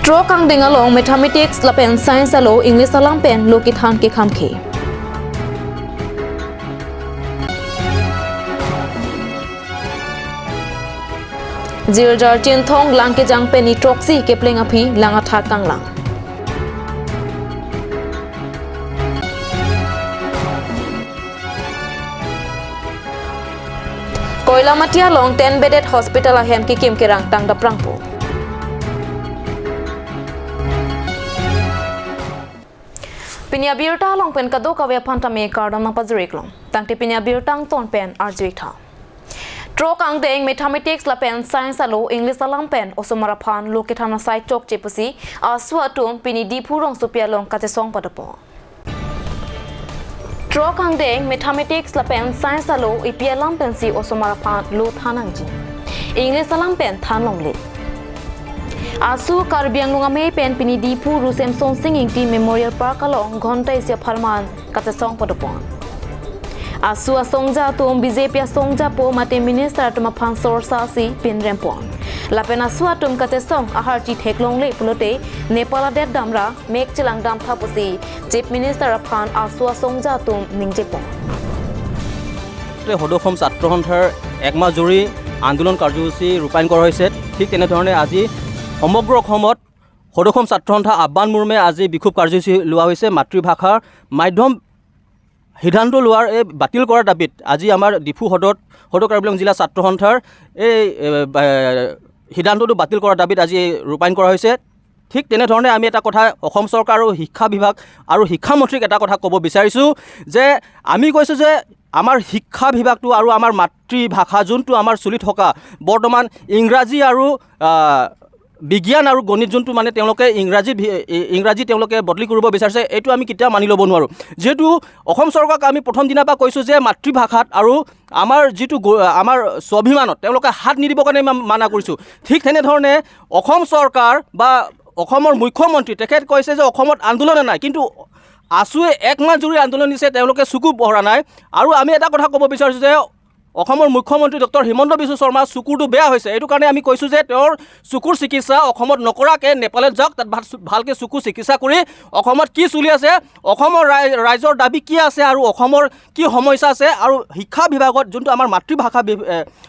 Draw kang ding along mathematics lapen science alo English alang pen lokit han ke khamkhe. Zirjar chin thong lang ke jang pen ni troxy ke pleng aphi langa tha kang lang. Koila matia long 10 bedded hospital ahem ki kim ke rang tang da prangpo. Pinya birta long pen kado kawe phanta me kardam na pajrik long tangte pinya birtang ton pen arjitha tro kang deng mathematics la pen science alo english alang pen osomara phan lokethana sai chok chepusi aswa tum pini dipu rong supia long kate song padapo tro kang deng mathematics la pen science alo ipia lam pen si osomara phan lo thanang ji english alang pen than long le Asu karbiang lungame pen pini dipu rusem song singing ti memorial park along ghonta isia pharman kata song podopon Asu asongja tum BJP asongja po mate minister tuma phang sorsa si pin rempon lapen asu atum kate song ahar chi theklong le pulote nepal det damra mek chilang dam thapusi chief minister phan asu asongja tum ningjepon হদসম ছাত্ৰ সন্থাৰ একমাহ জুৰি আন্দোলন কাৰ্যসূচী ৰূপায়ণ কৰা হৈছে ঠিক তেনেধৰণে আজি সমগ্ৰ অসমত হদসম ছাত্ৰ সন্থা আহ্বান মৰ্মে আজি বিক্ষোভ কাৰ্যসূচী লোৱা হৈছে মাতৃভাষাৰ মাধ্যম সিদ্ধান্ত লোৱাৰ এই বাতিল কৰাৰ দাবীত আজি আমাৰ ডিফু সদৌ কাৰ্বি আংলং জিলা ছাত্ৰ সন্থাৰ এই সিদ্ধান্তটো বাতিল কৰাৰ দাবীত আজি ৰূপায়ণ কৰা হৈছে ঠিক তেনেধৰণে আমি এটা কথা অসম চৰকাৰ আৰু শিক্ষা বিভাগ আৰু শিক্ষামন্ত্ৰীক এটা কথা ক'ব বিচাৰিছোঁ যে আমি কৈছোঁ যে আমাৰ শিক্ষা বিভাগটো আৰু আমাৰ মাতৃভাষা যোনটো আমাৰ চলি থকা বৰ্তমান ইংৰাজী আৰু বিজ্ঞান আৰু গণিত যোনটো মানে তেওঁলোকে ইংৰাজী তেওঁলোকে বদলি কৰিব বিচাৰিছে এইটো আমি কেতিয়াও মানি ল'ব নোৱাৰোঁ যেহেতু অসম চৰকাৰক আমি প্ৰথম দিনাৰ পৰা কৈছোঁ যে মাতৃভাষাত আৰু আমাৰ যিটো আমাৰ স্বাভিমানত তেওঁলোকে হাত নিদিবৰ কাৰণে মানা কৰিছোঁ ঠিক তেনেধৰণে অসম চৰকাৰ বা অসমৰ মুখ্যমন্ত্ৰী তেখেত কৈছে যে অসমত আন্দোলনে নাই কিন্তু আছুৱে একমাহ জুৰি আন্দোলন দিছে তেওঁলোকে চকু পহৰা নাই আৰু আমি এটা কথা ক'ব বিচাৰিছোঁ যে অসমৰ মুখ্যমন্ত্ৰী ডক্টৰ হিমন্ত বিশ্ব শৰ্মাৰ চকুটো বেয়া হৈছে এইটো কাৰণে আমি কৈছোঁ যে তেওঁৰ চকুৰ চিকিৎসা অসমত নকৰাকৈ নেপালত যাওক তাত ভালকৈ চকু চিকিৎসা কৰি অসমত কি চলি আছে অসমৰ ৰাইজৰ দাবী কি আছে আৰু অসমৰ কি সমস্যা আছে আৰু শিক্ষা বিভাগত যোনটো আমাৰ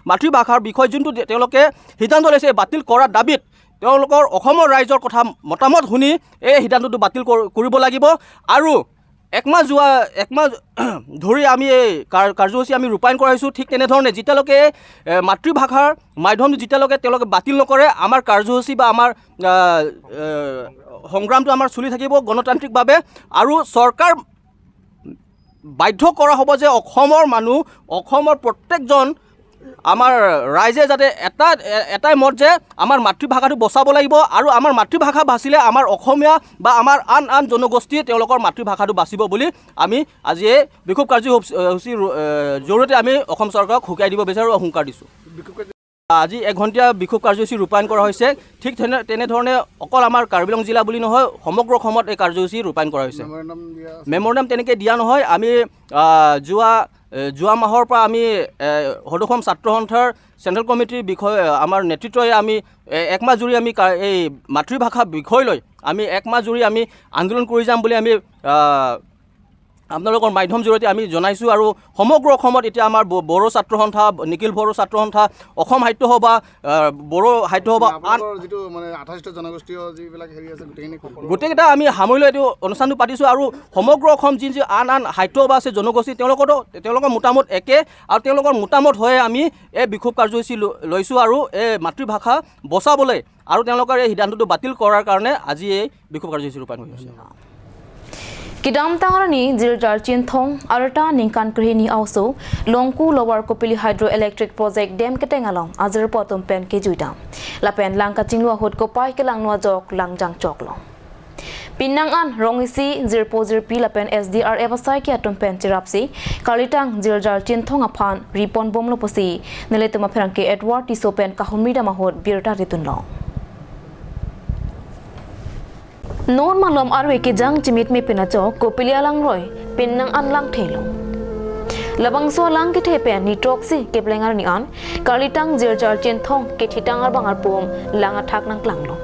মাতৃভাষাৰ বিষয় যোনটো তেওঁলোকে সিদ্ধান্ত লৈছে বাতিল কৰাৰ দাবীত তেওঁলোকৰ অসমৰ ৰাইজৰ কথা মতামত শুনি এই সিদ্ধান্তটো বাতিল কৰিব লাগিব আৰু একমাহ ধৰি আমি এই কাৰ্যসূচী আমি ৰূপায়ণ কৰাইছোঁ ঠিক তেনেধৰণে যেতিয়ালৈকে মাতৃভাষাৰ মাধ্যমটো যেতিয়ালৈকে তেওঁলোকে বাতিল নকৰে আমাৰ কাৰ্যসূচী বা আমাৰ সংগ্ৰামটো আমাৰ চলি থাকিব গণতান্ত্ৰিকভাৱে আৰু চৰকাৰ বাধ্য কৰা হ'ব যে অসমৰ মানুহ অসমৰ প্ৰত্যেকজন আমাৰ ৰাইজে যাতে এটাই মত যে আমাৰ মাতৃভাষাটো বচাব লাগিব আৰু আমাৰ মাতৃভাষা বাচিলে আমাৰ অসমীয়া বা আমাৰ আন জনগোষ্ঠীয়ে তেওঁলোকৰ মাতৃভাষাটো বাচিব বুলি আমি আজি এই বিক্ষোভ কাৰ্যসূচীৰ জৰিয়তে আমি অসম চৰকাৰক শুকাই দিব বিচাৰোঁ আৰু হুংকাৰ দিছোঁ আজি 1 ঘণ্টীয়া বিক্ষোভ কাৰ্যসূচী ৰূপায়ণ কৰা হৈছে ঠিক তেনেধৰণে অকল আমাৰ কাৰ্বি আংলং জিলা বুলি নহয় সমগ্ৰ অসমত এই কাৰ্যসূচী ৰূপায়ণ কৰা হৈছে মেম'ৰেণ্ডাম তেনেকৈ দিয়া নহয় আমি যোৱা মাহৰ পৰা আমি হদসম ছাত্ৰ সন্থাৰ চেণ্ট্ৰেল কমিটিৰ বিষয়ে আমাৰ নেতৃত্বই আমি একমাহ জুৰি আমি এই মাতৃভাষা বিষয় লৈ আমি একমাহ জুৰি আমি আন্দোলন কৰি যাম বুলি আমি আপোনালোকৰ মাধ্যম জৰিয়তে আমি জনাইছোঁ আৰু সমগ্ৰ অসমত এতিয়া আমাৰ বড়ো ছাত্ৰ সন্থা নিখিল বড়ো ছাত্ৰ সন্থা অসম সাহিত্য সভা বড়ো সাহিত্য সভা যিটো মানে 28টা জনগোষ্ঠীয় যিবিলাক হেৰি আছে গোটেইকেইটা আমি সামৰি লৈ এইটো অনুষ্ঠানটো পাতিছোঁ আৰু সমগ্ৰ অসম যি আন সাহিত্য সভা আছে জনগোষ্ঠী তেওঁলোকৰ মতামত একে আৰু তেওঁলোকৰ মতামত হৈয়ে আমি এই বিক্ষোভ কাৰ্যসূচী লৈছোঁ আৰু এই মাতৃভাষা বচাবলৈ আৰু তেওঁলোকৰ এই সিদ্ধান্তটো বাতিল কৰাৰ কাৰণে আজি এই বিক্ষোভ কাৰ্যসূচী ৰূপায়ণ হৈছে Kidam tangarani zirjar chinthong arta ningkan krihini also longku lower kopili hydroelectric project dam ketengalong azir potom pen ke juidam lapen langka chinglu hot ko pai ke lang noa jok langjang choklong Pinang an rongisi zirpo zirpi lapen SDR evasai ki atom pen chirapsi kalitang zirjar chinthong aphan ripon bomlo posi neletuma pherangke Edward Tisopen kahumida mahot birta ritunlo Non malom arwe ke jang chimit me pinacho kopilia lang roy pinnang an lang thelo labang so lang ke thepe ni troxy ke plengar ni an kalitang zirjar chen thong ke thitang ar bangar pom langa thak nang klang lo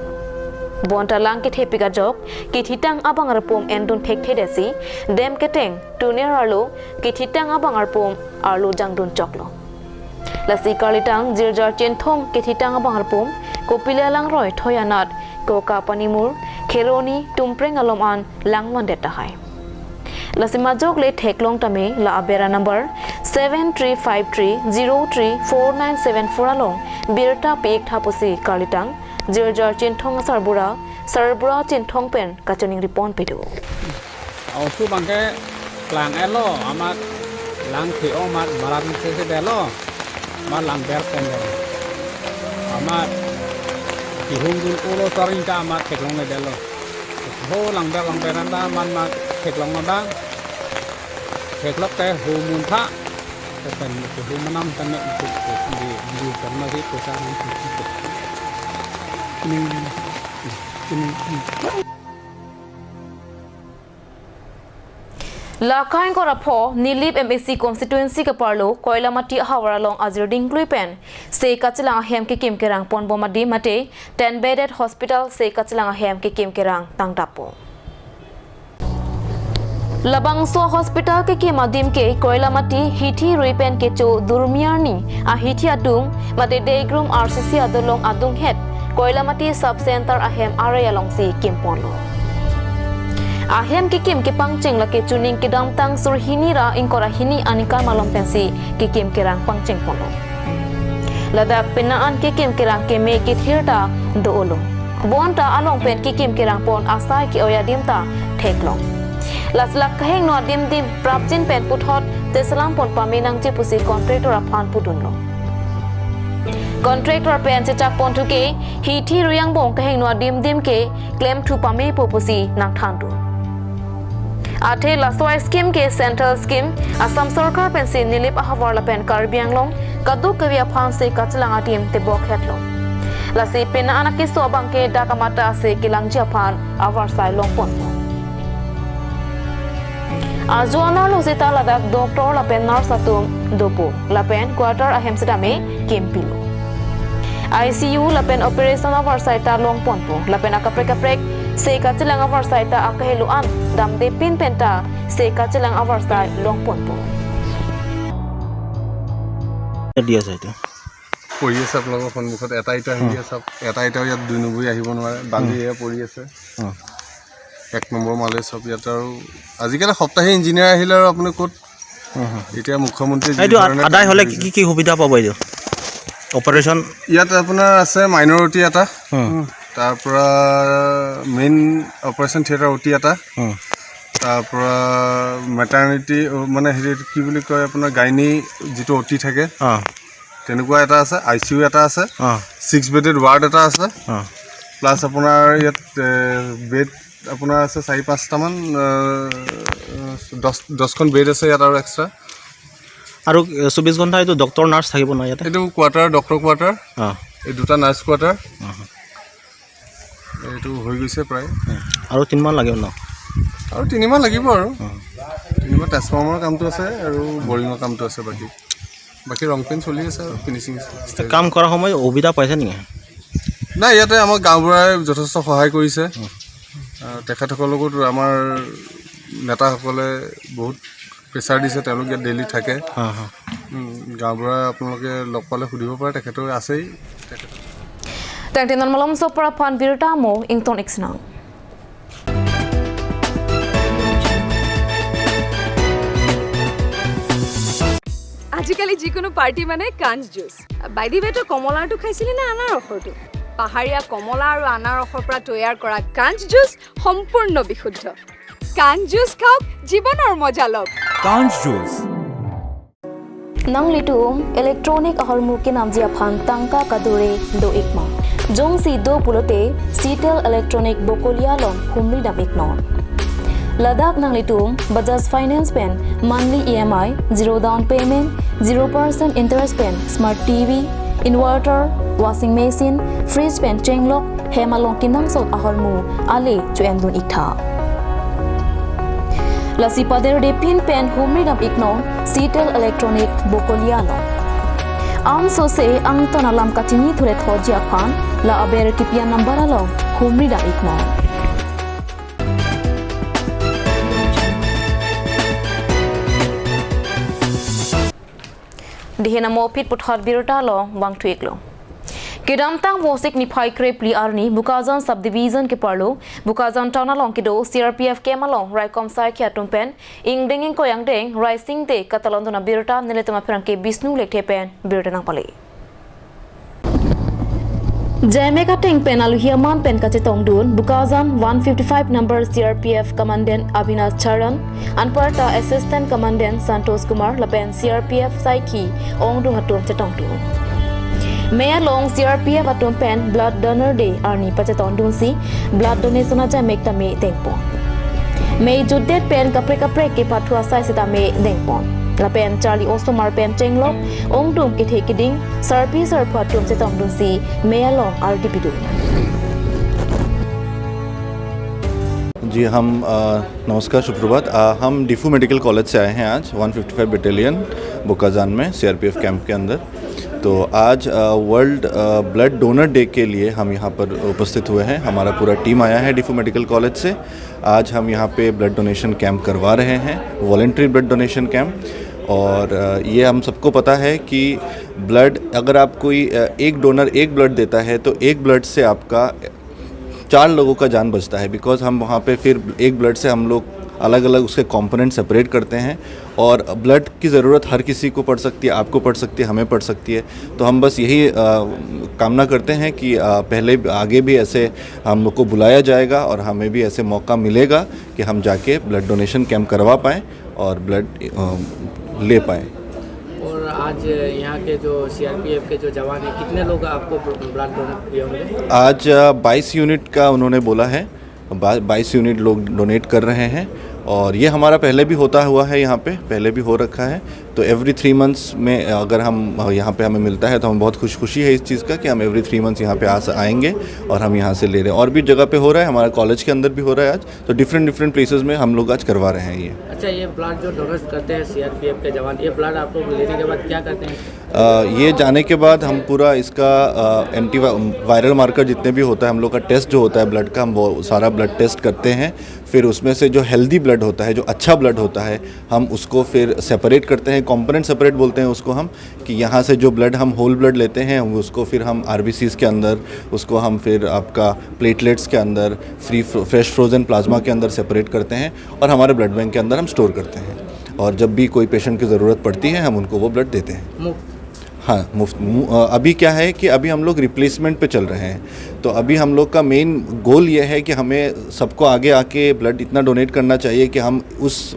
bonta lang ke thepika jok ki thitang abang arpom endun thek thedesi dem keteng tuner arlo ki thitang abang arpom arlo jangdun choklo lasi kalitang jirjar chen thong ke thitang abang arpom kopila lang roi thoyanat ko ka panimur kheroni tumpreng alom an langman deta hai lasi majok le theklong tame la abera number 7353034974 along birta pek thaposi kalitang jirjar chen thong sarbura chen thong pen kachoning ripon pedu au su bangke lang elo amat lang thi amat barat se delo ma lang ber pen amat ki hung dun ulo saring ka amat theklong le delo ho lang ber anda man ma theklong ma bang theklok te hu mun tha te pen hu manam tan ne di kan ma ri ko sa ni Lakain ko rapho Nilip MSC constituency ka parlo Koilamati hawara long azir dingklui pen se kachilang hem ke kim kerang pon bomadi mate 10 bedded hospital se kachilang hem ke kim kerang tangtapo Labangso hospital ke kimadim ke Koilamati hithi ruipen ke cho durmiarni a hithi adung mate daygroom RCC adolong adung het Koilamati sub center ahem area long si kimponlo ahem ke kim ke pangcheng la ke chuning ke dam tang surhini ra ingkora hini anika malom pensi ke kim kerang pangcheng ponlo ladak penaan ke kim kerang ke me ke thirta doolo bonta along pen ke kim kerang pon asai ke oyadim ta theklong laslak kaheng no dim prapjin pen puthot tesalam pon paminang che pusi contractor aphan pudunlo contractor pen che chak pon thu ke hi thi ruyang bong kaheng no dim ke claim thu pame popusi nang thandu Athe laswai scheme ke central scheme Assam Sarkar pensi Nilip ahawar la pen Karbianglong kadu kawia phan se kachlang atim te bokhetlo lasi pena anaki sobang ke dakamata se kilangja phan awar sai longpon Azuana lo sita ladak doctor la pen nurse atum dopo la pen quarter ahem sedame kempilo ICU la pen operation awar sai ta longpon po la pen akaprek se kachilang awar sai ta akaheluan damde pin penta se kachilang awar sai longpon po দিয়া আছে এটা পৰি আছে আপোনালোকৰ সন্মুখত এটা আহি আছে এটা ইয়াত 2 নম্বৰ আহিব নোৱাৰে বান্ধি পৰি আছে 1 নম্বৰ মালে সব ইয়াত আৰু আজিকালি সপ্তাহে ইঞ্জিনিয়াৰ আহিলে আৰু আপুনি ক'ত এতিয়া মুখ্যমন্ত্ৰী এইটো আদায় হলে কি সুবিধা পাব এইটো অপাৰেশ্যন ইয়াত আপোনাৰ আছে মাইনৰিটি এটা তাৰ পৰা মেইন অপাৰেশ্যন থিয়েটাৰ অটি এটা তাৰ পৰা মেটাৰনিটি মানে হেৰি কি বুলি কয় আপোনাৰ গাইনী যিটো অটি থাকে তেনেকুৱা এটা আছে ICU এটা আছে 6 বেডেড ৱাৰ্ড এটা আছে প্লাছ আপোনাৰ ইয়াত বেড আপোনাৰ আছে 4-5টা মান 10খন বেড আছে ইয়াত আৰু এক্সট্ৰা আৰু 24 ঘণ্টা এইটো ডক্টৰ নাৰ্ছ থাকিব না ইয়াতে এইটো কোৱাৰ্টাৰ ডক্টৰ কোৱাৰ্টাৰ এই দুটা নাৰ্ছ কোৱাৰ্টাৰ এইটো হৈ গৈছে প্ৰায় আৰু 3 মাহ লাগিব ন আৰু 3 মাহ লাগিব আৰু 3 মাহ ট্ৰান্সফৰ্মাৰৰ কামটো আছে আৰু বৰিঙৰ কামটো আছে বাকি ৰং পেইণ্ট চলি আছে আৰু ফিনিচিং কাম কৰা সময় সুবিধা পাইছে নেকি নাই ইয়াতে আমাৰ গাঁওবুঢ়াই যথেষ্ট সহায় কৰিছে তেখেতসকলকো আমাৰ নেতাসকলে বহুত প্ৰেছাৰ দিছে তেওঁলোক ইয়াত ডেইলি থাকে গাঁওবুঢ়াই আপোনালোকে লগ পালে সুধিব পাৰে তেখেতৰ আছেই Tangtinan malam sopra pan birtamo ington xnang আজিকালি যিকোনো পাৰ্টি মানে কাঞ্জ জুচ বাই দি ৱে তো কমলাটো খাইছিলি না আনাৰসৰটো পাহাৰীয়া কমলা আৰু আনাৰসৰ পৰা তৈয়াৰ কৰা কাঞ্জ জুচ সম্পূৰ্ণ বিশুদ্ধ কাঞ্জ জুচ খাওক জীৱনৰ মজা লওক কাঞ্জ juice Nang litum electronic ahormu ke namjia phan tangka kadure do ikma jong si do pulote Citel electronic bokolia lom humri dam iknon Ladakh nang litum Bajaj Finance pen monthly EMI 0 down payment 0% interest pen smart TV inverter washing machine fridge pen chenglok hemalong kinang sot ahormu ale chuendun ikha Lasi pader de pin pen humri dam iknon Citel electronic bokoliano Am so se ang tonalam katini thule thojia phan la aber kipia number along khumri da ikmo dihena mo pit puthot birota lo wang thuik lo Kidam tang wosik ni phai krepli arni Bukazan subdivision ke parlo Bukazan town along kido CRPF ke malong Raikom sai kya tumpen ing dinging ko yang deng rising te katalon na birota niletama pran ke Bisnu lekte pen birota nang pale Jame ka teng pen alu hiaman pen ka chetong dun Bukazan 155 number CRPF commandant Abhinav Charan anparta assistant commandant Santosh Kumar lapen CRPF saiki ong du hatum chetong dun Maya long CRPF atom pen blood donor day arni pachaton dunsi blood donation aja mekta me tengpon May judet pen kapre ke pathua sai sita me dengpon la pen Charlie Ostomar pen chenglo ong dum ke thekiding sarpi sar phatum chetong dunsi Maya long RDP du जी हम नमस्कार सुप्रभात हम Diphu medical college से आए हैं आज 155 battalion बुकाजान में CRPF camp के अंदर तो आज वर्ल्ड ब्लड डोनर डे के लिए हम यहाँ पर उपस्थित हुए हैं हमारा पूरा टीम आया है डिफू मेडिकल कॉलेज से आज हम यहाँ पे ब्लड डोनेशन कैंप करवा रहे हैं वॉलंटरी ब्लड डोनेशन कैंप और ये हम सबको पता है कि ब्लड अगर आप कोई एक डोनर एक ब्लड देता है तो एक ब्लड से आपका 4 लोगों का जान बचता है बिकॉज हम वहाँ पे फिर एक ब्लड से हम लोग अलग अलग उसके कंपोनेंट सेपरेट करते हैं और ब्लड की ज़रूरत हर किसी को पड़ सकती है आपको पड़ सकती है हमें पड़ सकती है तो हम बस यही कामना करते हैं कि पहले आगे भी ऐसे हम लोग को बुलाया जाएगा और हमें भी ऐसे मौका मिलेगा कि हम जाके ब्लड डोनेशन कैंप करवा पाएँ और ब्लड ले पाएँ और आज यहाँ के जो सीआरपीएफ के जो जवान हैं कितने लोग आपको ब्लड डोनेट किए होंगे आज 22 यूनिट का उन्होंने बोला है 22 यूनिट लोग डोनेट कर रहे हैं और ये हमारा पहले भी होता हुआ है यहाँ पे पहले भी हो रखा है तो एवरी 3 मंथ्स में अगर हम यहाँ पे हमें मिलता है तो हमें बहुत खुशी है इस चीज़ का कि हम एवरी 3 मंथ्स यहाँ पे आएंगे और हम यहाँ से ले रहे हैं और भी जगह पे हो रहा है हमारे कॉलेज के अंदर भी हो रहा है आज तो डिफरेंट प्लेसेस में हम लोग आज करवा रहे हैं ये अच्छा ये ब्लड जो डोनेट करते हैं सीआरपीएफ के जवान ये ब्लड आप लोग लेने के बाद क्या करते हैं ये जाने के बाद हम पूरा इसका एंटी वायरल मार्कर जितने भी होता है हम लोग का टेस्ट जो होता है ब्लड का हम वो सारा ब्लड टेस्ट करते हैं फिर उसमें से जो हेल्दी ब्लड होता है जो अच्छा ब्लड होता है हम उसको फिर सेपरेट करते हैं कंपोनेंट सेपरेट बोलते हैं उसको हम कि यहाँ से जो ब्लड हम होल ब्लड लेते हैं उसको फिर हम आरबीसीज़ के अंदर उसको हम फिर आपका प्लेटलेट्स के अंदर फ्रेश फ्रोज़न प्लाज्मा के अंदर सेपरेट करते हैं और हमारे ब्लड बैंक के अंदर हम स्टोर करते हैं और जब भी कोई पेशेंट की ज़रूरत पड़ती है हम उनको वो ब्लड देते हैं हाँ मुफ्त अभी क्या है कि अभी हम लोग रिप्लेसमेंट पे चल रहे हैं तो अभी हम लोग का मेन गोल ये है कि हमें सबको आगे आके ब्लड इतना डोनेट करना चाहिए कि हम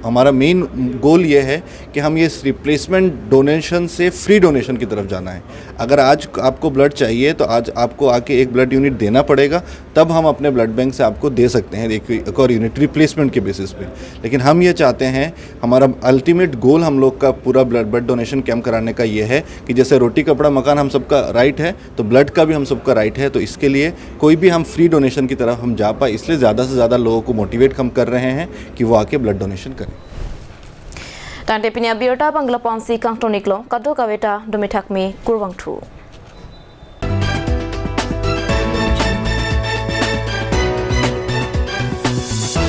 हमारा मेन गोल ये है कि हम ये रिप्लेसमेंट डोनेशन से फ्री डोनेशन की तरफ जाना है अगर आज आपको ब्लड चाहिए तो आज आपको आके एक ब्लड यूनिट देना पड़ेगा तब हम अपने ब्लड बैंक से आपको दे सकते हैं एक और यूनिट रिप्लेसमेंट के बेसिस पे लेकिन हम ये चाहते हैं हमारा अल्टीमेट गोल हम लोग का पूरा ब्लड डोनेशन कैंप कराने का ये है कि जैसे रोटी कपड़ा मकान हम सबका राइट है तो ब्लड का भी हम सबका राइट है तो इसके लिए कोई भी हम फ्री डोनेशन की तरफ हम जा पाए इसलिए ज़्यादा से ज़्यादा लोगों को मोटिवेट हम कर रहे हैं कि वो आके ब्लड डोनेशन करें Tante pinya biota bangla ponsi kang toniklo kado kaweta domitak me kurwang thu